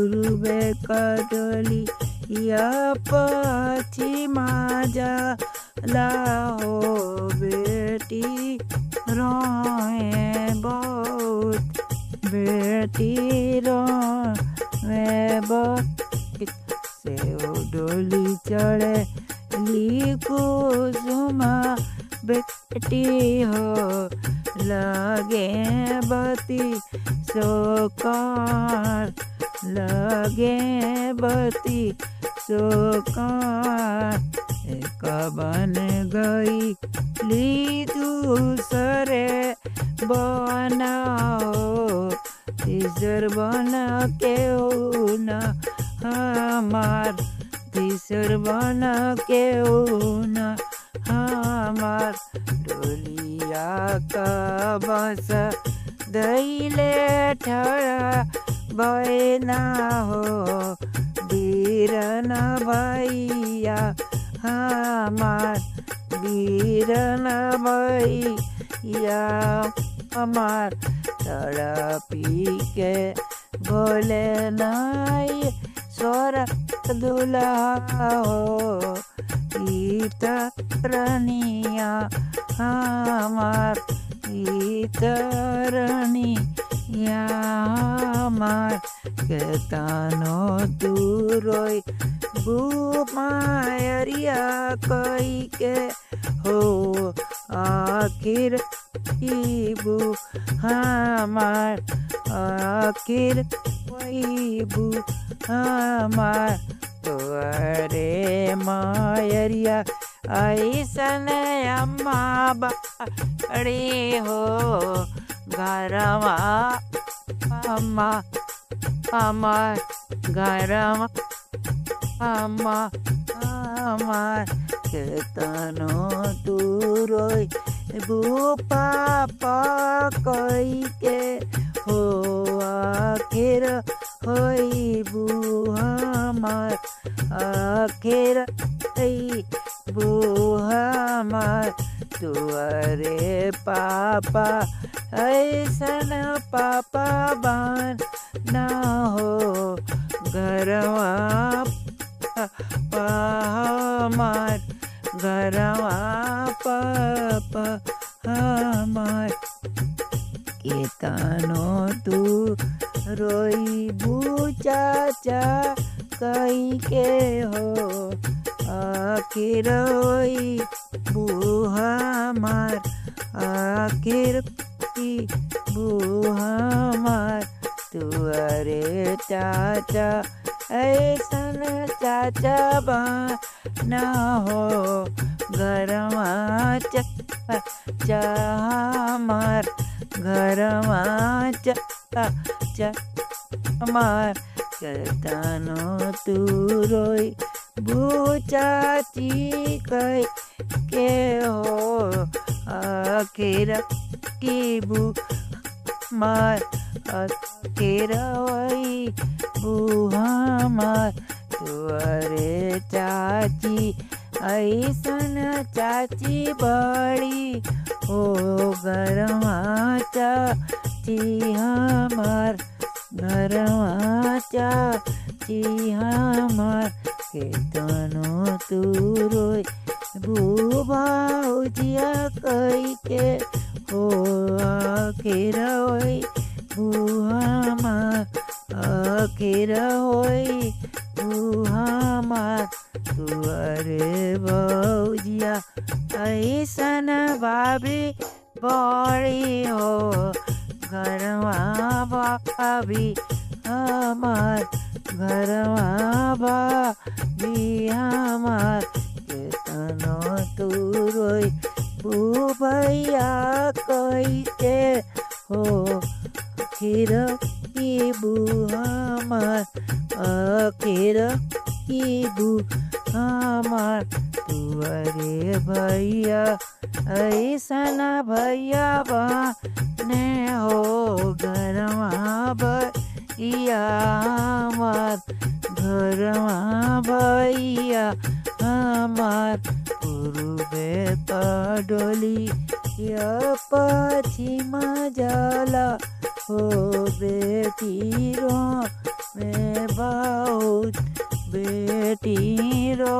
पूर्वे कडली या पश्चिमा जाला हो बेटी रोए बहुत बेटी रोए बहुत से डोली चढ़े कुसुमा बेटी हो लगे बती सोकार लगे बती सोकार बन गई ली दूसरे बनाओ तीसर बना के न हमार तीसर बना के न हमार डोलिया का बस दैले ठड़ा बैना हो बीरन भैया हमार बीरन भैया हमार तड़पी के बोले नाई स्वर दुल्हा हो तरनिया हमार तरनिया हमार केतनो तू रोई बू मायरिया कई के हो आखिर बू हमार आखिर बू हमार तोरे मायरिया ऐसन अम्मा बड़ी हो घरवा अम्मा हमार घरवा अम्मा हमार केतनो तू रोई बू पापा कई के हो आखिर होई बू हमार आखिर बू हमार तुअरे पापा ऐसन पापा बन न हो घरवा हमार घरवा पापा हमार केतनो तू रोई बू चाचा कई के हो आखिर होई बू हमार आखिर बू हमार तुअरे चाचा ऐसन चाचा बन हो घरवा हमार घरवा हमार केतनो तू रोई बू चाची कई के हो आखिर बू हमार आखिर होई बू हमार तुअरे चाची ऐसन चाची बड़ी हो घरवा चाची हमार घरवा चाची हमार केतनो तू रोई बू भौजिया कई के हो आखिर होई बू हमार आखिर होई बू हमार तुअरे भौजिया ऐसन भाभी बड़ी हो घरवा भाभी हमार घरवा भाभी हमार केतनो तू रोई बू भैया कई के हो आखिर बू हमार आखिर बू हमार तुअरे भैया ऐसन भैया बने हो घरवा भैया हमार घरवा भैया हमार पूर्वे कडली या पश्चिमा जाला हो बेटी रो मैं बहुत बेटी रो